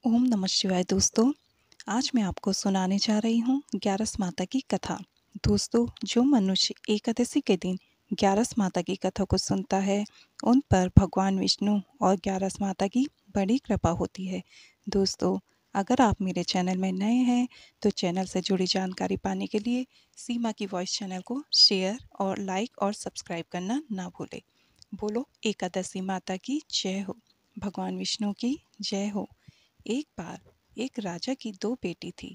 ओम नमः शिवाय दोस्तों। आज मैं आपको सुनाने जा रही हूँ ग्यारस माता की कथा। दोस्तों, जो मनुष्य एकादशी के दिन ग्यारस माता की कथा को सुनता है, उन पर भगवान विष्णु और ग्यारस माता की बड़ी कृपा होती है। दोस्तों, अगर आप मेरे चैनल में नए हैं तो चैनल से जुड़ी जानकारी पाने के लिए सीमा की वॉइस चैनल को शेयर और लाइक और सब्सक्राइब करना ना भूलें। बोलो एकादशी माता की जय हो, भगवान विष्णु की जय हो। एक बार एक राजा की दो बेटी थी।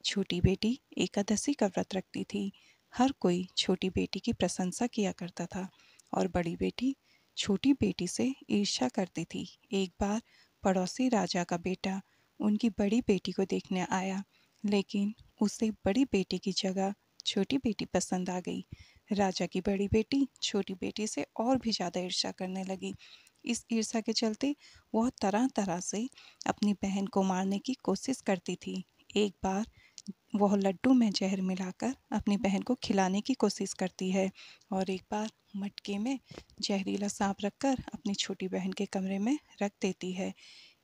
छोटी बेटी एकादशी का व्रत रखती थी। हर कोई छोटी बेटी की प्रशंसा किया करता था और बड़ी बेटी छोटी बेटी से ईर्ष्या करती थी। एक बार पड़ोसी राजा का बेटा उनकी बड़ी बेटी को देखने आया, लेकिन उसे बड़ी बेटी की जगह छोटी बेटी पसंद आ गई। राजा की बड़ी बेटी छोटी बेटी से और भी ज़्यादा ईर्ष्या करने लगी। इस ईर्ष्या के चलते वह तरह तरह से अपनी बहन को मारने की कोशिश करती थी। एक बार वह लड्डू में जहर मिलाकर अपनी बहन को खिलाने की कोशिश करती है और एक बार मटके में जहरीला सांप रखकर अपनी छोटी बहन के कमरे में रख देती है।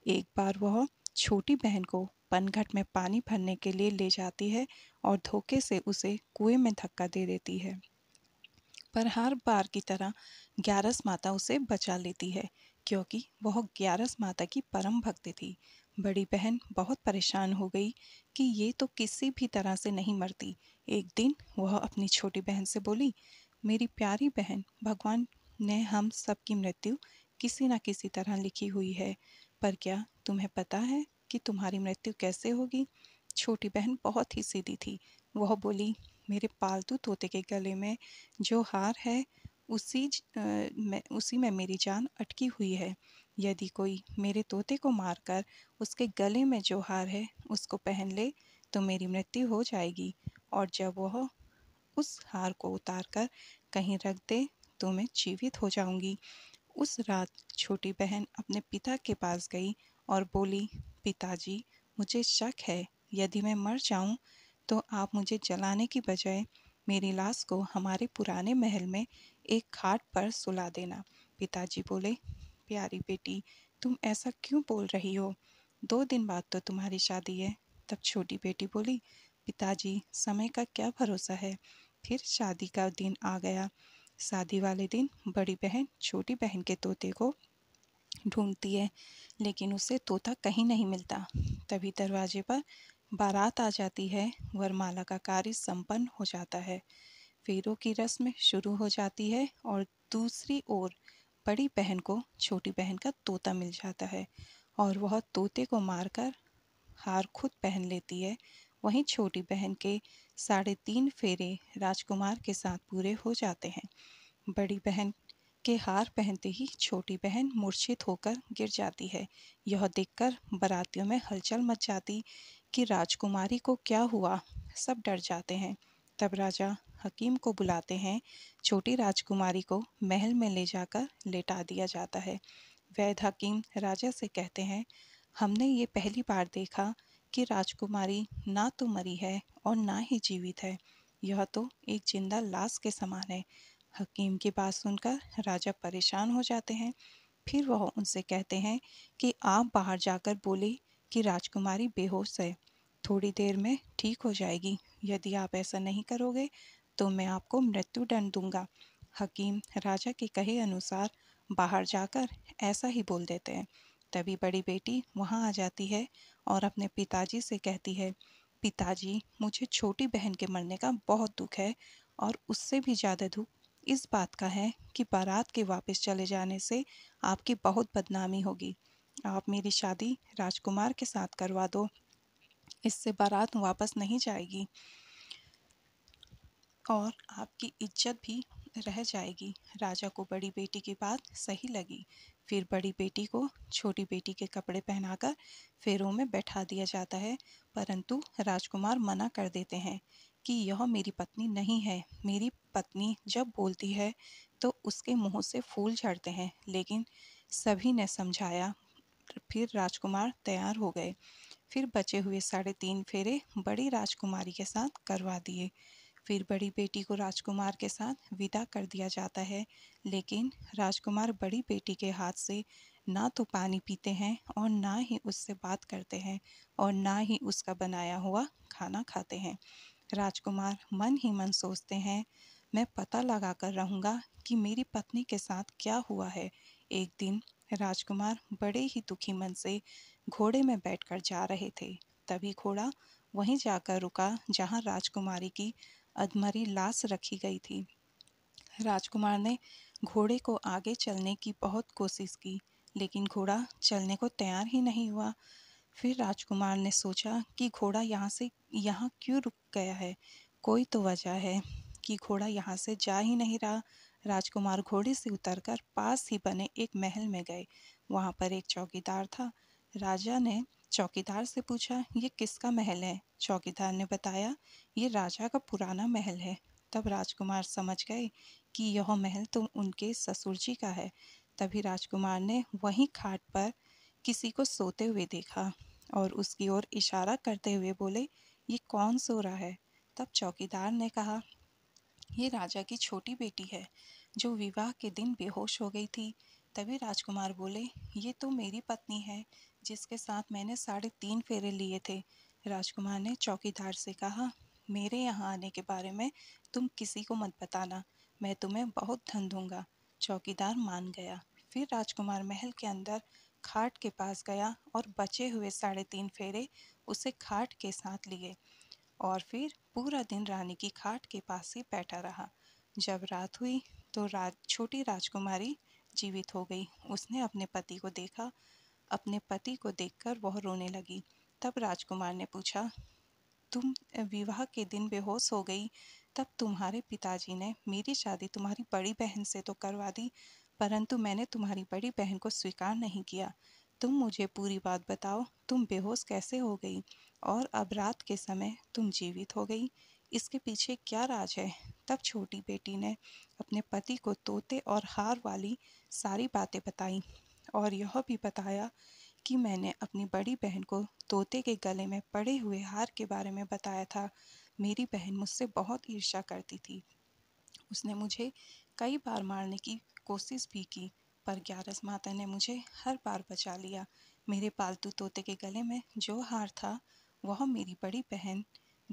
एक बार वह छोटी बहन को पनघट में पानी भरने के लिए ले जाती है और धोखे से उसे कुएं में धक्का दे देती है। पर हर बार की तरह ग्यारस माता उसे बचा लेती है, क्योंकि वह ग्यारस माता की परम भक्त थी। बड़ी बहन बहुत परेशान हो गई कि ये तो किसी भी तरह से नहीं मरती। एक दिन वह अपनी छोटी बहन से बोली, मेरी प्यारी बहन, भगवान ने हम सबकी मृत्यु किसी न किसी तरह लिखी हुई है, पर क्या तुम्हें पता है कि तुम्हारी मृत्यु कैसे होगी? छोटी बहन बहुत ही सीधी थी। वह बोली, मेरे पालतू तोते के गले में जो हार है उसी में मेरी जान अटकी हुई है। यदि कोई मेरे तोते को मारकर उसके गले में जो हार है उसको पहन ले तो मेरी मृत्यु हो जाएगी, और जब वह उस हार को उतारकर कहीं रख दे तो मैं जीवित हो जाऊंगी। उस रात छोटी बहन अपने पिता के पास गई और बोली, पिताजी, मुझे शक है, यदि मैं मर जाऊं तो आप मुझे जलाने की बजाय मेरी लाश को हमारे पुराने महल में एक खाट पर सुला देना। पिताजी बोले, प्यारी बेटी, तुम ऐसा क्यों बोल रही हो? 2 दिन बाद तो तुम्हारी शादी है। तब छोटी बेटी बोली, पिताजी, समय का क्या भरोसा है। फिर शादी का दिन आ गया। शादी वाले दिन बड़ी बहन छोटी बहन के तोते को ढूंढती है, लेकिन उसे तोता कहीं नहीं मिलता। तभी दरवाजे पर बारात आ जाती है। वरमाला का कार्य संपन्न हो जाता है। फेरों की रस्म शुरू हो जाती है और दूसरी ओर बड़ी बहन को छोटी बहन का तोता मिल जाता है और वह तोते को मारकर हार खुद पहन लेती है। वहीं छोटी बहन के 3.5 फेरे राजकुमार के साथ पूरे हो जाते हैं। बड़ी बहन के हार पहनते ही छोटी बहन मूर्छित होकर गिर जाती है। यह देखकर बारातियों में हलचल मच जाती कि राजकुमारी को क्या हुआ। सब डर जाते हैं। तब राजा हकीम को बुलाते हैं। छोटी राजकुमारी को महल में ले जाकर लेटा दिया जाता है। वैद्य हकीम राजा से कहते हैं, हमने ये पहली बार देखा कि राजकुमारी ना तो मरी है और ना ही जीवित है। यह तो एक जिंदा लाश के समान है। हकीम की बात सुनकर राजा परेशान हो जाते हैं। फिर वह उनसे कहते हैं कि आप बाहर जाकर बोले कि राजकुमारी बेहोश है, थोड़ी देर में ठीक हो जाएगी। यदि आप ऐसा नहीं करोगे तो मैं आपको मृत्यु दंड दूंगा। हकीम राजा के कहे अनुसार बाहर जाकर ऐसा ही बोल देते हैं। तभी बड़ी बेटी वहां आ जाती है और अपने पिताजी से कहती है, पिताजी, मुझे छोटी बहन के मरने का बहुत दुख है, और उससे भी ज़्यादा दुख इस बात का है कि बारात के वापस चले जाने से आपकी बहुत बदनामी होगी। आप मेरी शादी राजकुमार के साथ करवा दो, इससे बारात वापस नहीं जाएगी और आपकी इज्जत भी रह जाएगी। राजा को बड़ी बेटी की बात सही लगी। फिर बड़ी बेटी को छोटी बेटी के कपड़े पहनाकर फेरों में बैठा दिया जाता है, परंतु राजकुमार मना कर देते हैं कि यह मेरी पत्नी नहीं है। मेरी पत्नी जब बोलती है तो उसके मुंह से फूल झड़ते हैं। लेकिन सभी ने समझाया। फिर राजकुमार तैयार हो गए। फिर बचे हुए 3.5 फेरे बड़ी राजकुमारी के साथ करवा दिए। फिर बड़ी बेटी को राजकुमार के साथ विदा कर दिया जाता है, लेकिन राजकुमार बड़ी बेटी के हाथ से ना तो पानी पीते हैं और ना ही उससे बात करते हैं और ना ही उसका बनाया हुआ खाना खाते हैं। राजकुमार मन ही मन सोचते हैं, मैं पता लगा कर रहूँगा कि मेरी पत्नी के साथ क्या हुआ है। एक दिन राजकुमार बड़े ही दुखी मन से घोड़े में बैठकर जा रहे थे। तभी घोड़ा वहीं जाकर रुका जहाँ राजकुमारी की अधमरी लाश रखी गई थी। राजकुमार ने घोड़े को आगे चलने की बहुत कोशिश की, लेकिन घोड़ा चलने को तैयार ही नहीं हुआ। फिर राजकुमार ने सोचा कि घोड़ा यहाँ क्यों रुक गया है। कोई तो वजह है कि घोड़ा यहाँ से जा ही नहीं रहा। राजकुमार घोड़े से उतरकर पास ही बने एक महल में गए। वहाँ पर एक चौकीदार था। राजा ने चौकीदार से पूछा, ये किसका महल है? चौकीदार ने बताया, ये राजा का पुराना महल है। तब राजकुमार समझ गए कि यह महल तो उनके ससुर जी का है। तभी राजकुमार ने वहीं खाट पर किसी को सोते हुए देखा और उसकी ओर इशारा करते हुए बोले, ये कौन सो रहा है? तब चौकीदार ने कहा, ये राजा की छोटी बेटी है जो विवाह के दिन बेहोश हो गई थी। तभी राजकुमार बोले, ये तो मेरी पत्नी है जिसके साथ मैंने 3.5 फेरे लिए थे। राजकुमार ने चौकीदार से कहा, मेरे यहाँ आने के बारे में तुम किसी को मत बताना, मैं तुम्हें बहुत धन दूंगा। चौकीदार मान गया। फिर राजकुमार महल के अंदर खाट के पास गया और बचे हुए 3.5 फेरे उसे खाट के साथ लिए और फिर पूरा दिन रानी की खाट के पास ही बैठा रहा। जब रात हुई तो छोटी राजकुमारी जीवित हो गई। उसने अपने पति को देखा। अपने पति को देखकर वह रोने लगी। तब राजकुमार ने पूछा, तुम विवाह के दिन बेहोश हो गई, तब तुम्हारे पिताजी ने मेरी शादी तुम्हारी बड़ी बहन से तो करवा दी, परंतु मैंने तुम्हारी बड़ी बहन को स्वीकार नहीं किया। तुम मुझे पूरी बात बताओ, तुम बेहोश कैसे हो गई और अब रात के समय तुम जीवित हो गई? इसके पीछे क्या राज है? तब छोटी बेटी ने अपने पति को तोते और हार वाली सारी बातें बताई और यह भी बताया कि मैंने अपनी बड़ी बहन को तोते के गले में पड़े हुए हार के बारे में बताया था। मेरी बहन मुझसे बहुत ईर्ष्या करती थी। उसने मुझे कई बार मारने की कोशिश भी की, पर ग्यारस माता ने मुझे हर बार बचा लिया। मेरे पालतू तोते के गले में जो हार था, वह मेरी बड़ी बहन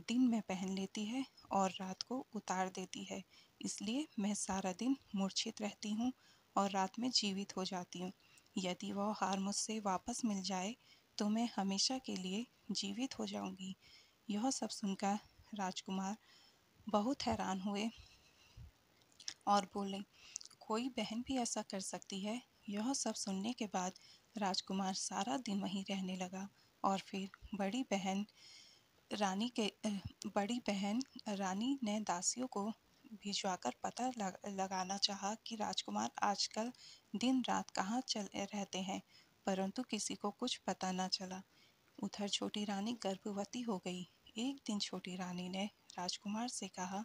दिन में पहन लेती है और रात को उतार देती है। इसलिए मैं सारा दिन मूर्छित रहती हूँ और रात में जीवित हो जाती हूँ। यदि वह हार मुझसे वापस मिल जाए तो मैं हमेशा के लिए जीवित हो जाऊंगी। यह सब सुनकर राजकुमार बहुत हैरान हुए और बोले, कोई बहन भी ऐसा कर सकती है? यह सब सुनने के बाद राजकुमार सारा दिन वहीं रहने लगा और फिर रानी के बड़ी बहन रानी ने दासियों को भिजवाकर पता लगाना चाहा कि राजकुमार आजकल दिन रात कहाँ चल रहते हैं, परंतु किसी को कुछ पता न चला। उधर छोटी रानी गर्भवती हो गई। एक दिन छोटी रानी ने राजकुमार से कहा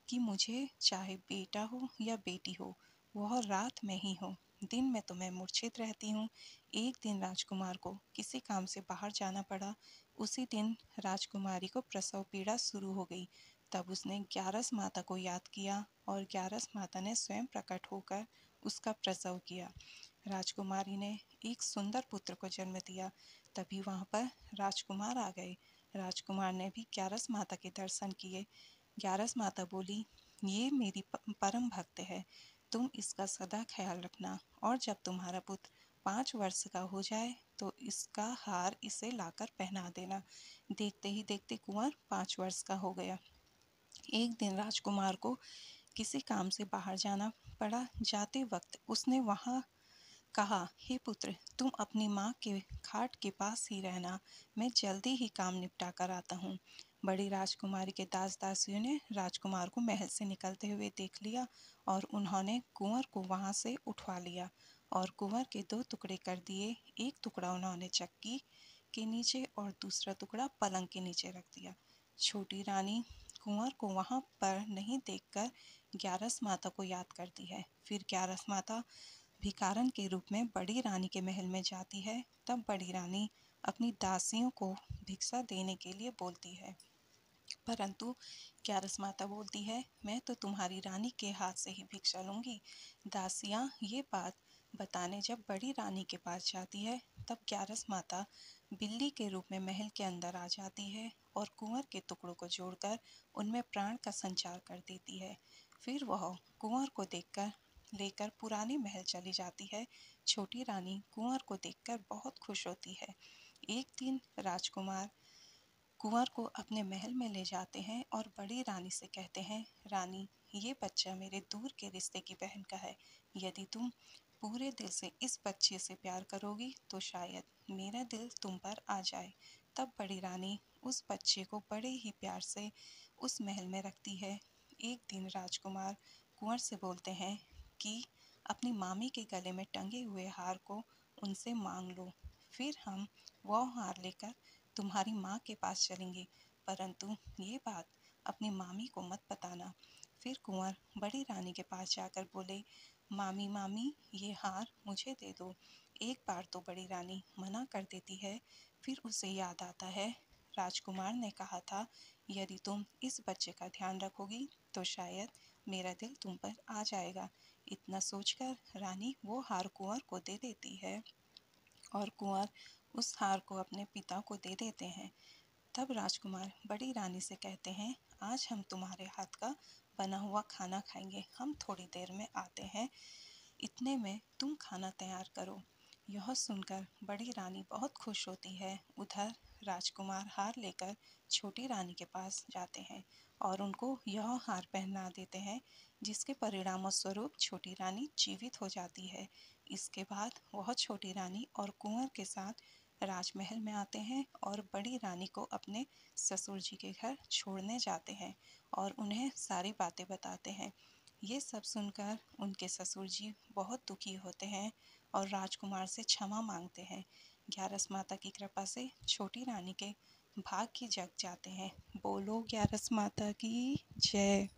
कि मुझे चाहे बेटा हो या बेटी हो, वह रात में ही हो, दिन में तो मैं मूर्छित रहती हूँ। एक दिन राजकुमार को किसी काम से बाहर जाना पड़ा। उसी दिन राजकुमारी को प्रसव पीड़ा शुरू हो गई। तब उसने ग्यारस माता को याद किया और ग्यारस माता ने स्वयं प्रकट होकर उसका प्रसव किया। राजकुमारी ने एक सुंदर पुत्र को जन्म दिया। तभी वहाँ पर राजकुमार आ गए। राजकुमार ने भी ग्यारस माता के दर्शन किए। ग्यारस माता बोली, ये मेरी परम भक्त है, तुम इसका सदा ख्याल रखना और जब तुम्हारा पुत्र 5 वर्ष का हो जाए तो इसका हार इसे लाकर पहना देना। देखते ही देखते कुंवर 5 वर्ष का हो गया। एक दिन राजकुमार को किसी काम से बाहर जाना पड़ा। जाते वक्त उसने वहाँ कहा, हे पुत्र, तुम अपनी माँ के खाट के पास ही रहना, मैं जल्दी ही काम निपटा कर आता हूँ। बड़ी राजकुमारी के दास दासियों ने राजकुमार को महल से निकलते हुए देख लिया और उन्होंने कुंवर को वहाँ से उठवा लिया और कुंवर के 2 टुकड़े कर दिए। एक टुकड़ा उन्होंने चक्की के नीचे और दूसरा टुकड़ा पलंग के नीचे रख दिया। छोटी रानी कुंवर को वहाँ पर नहीं देखकर ग्यारस माता को याद करती है। फिर ग्यारस माता भिखारन के रूप में बड़ी रानी के महल में जाती है। तब बड़ी रानी अपनी दासियों को भिक्षा देने के लिए बोलती है, परंतु ग्यारस माता बोलती है, मैं तो तुम्हारी रानी के हाथ से ही भिक्षा लूंगी। दासियां ये बात बताने जब बड़ी रानी के पास जाती है, तब ग्यारस माता बिल्ली के रूप में महल के अंदर आ जाती है और कुंवर के टुकड़ों को जोड़कर उनमें प्राण का संचार कर देती है। फिर वह कुंवर को देखकर लेकर पुराने महल चली जाती है। छोटी रानी कुंवर को देखकर बहुत खुश होती है। एक दिन राजकुमार कुंवर को अपने महल में ले जाते हैं और बड़ी रानी से कहते हैं, रानी, ये बच्चा मेरे दूर के रिश्ते की बहन का है। यदि तुम पूरे दिल से इस बच्चे से प्यार करोगी तो शायद मेरा दिल तुम पर आ जाए। तब बड़ी रानी उस बच्चे को बड़े ही प्यार से उस महल में रखती है। एक दिन राजकुमार कुंवर से बोलते हैं कि अपनी मामी के गले में टंगे हुए हार को उनसे मांग लो, फिर हम वह हार लेकर तुम्हारी माँ के पास चलेंगे, परंतु ये बात अपनी मामी को मत बताना। फिर कुंवर बड़ी रानी के पास जाकर बोले, मामी मामी, ये हार मुझे दे दो। एक बार तो बड़ी रानी मना कर देती है, फिर उसे याद आता है राजकुमार ने कहा था, यदि तुम इस बच्चे का ध्यान रखोगी तो शायद मेरा दिल तुम पर आ जाएगा। इतना सोचकर रानी वो हार कुंवर को दे देती है और कुंवर उस हार को अपने पिता को दे देते हैं। तब राजकुमार बड़ी रानी से कहते हैं, आज हम तुम्हारे हाथ का बना हुआ खाना खाएंगे, हम थोड़ी देर में आते हैं, इतने में तुम खाना तैयार करो। यह सुनकर बड़ी रानी बहुत खुश होती है। उधर राजकुमार हार लेकर छोटी रानी के पास जाते हैं और उनको यह हार पहना देते हैं, जिसके परिणाम स्वरूप छोटी रानी जीवित हो जाती है। इसके बाद वह छोटी रानी और कुंवर के साथ राजमहल में आते हैं और बड़ी रानी को अपने ससुर जी के घर छोड़ने जाते हैं और उन्हें सारी बातें बताते हैं। ये सब सुनकर उनके ससुर जी बहुत दुखी होते हैं और राजकुमार से क्षमा मांगते हैं। ग्यारस माता की कृपा से छोटी रानी के भाग्य जग जाते हैं। बोलो ग्यारस माता की जय।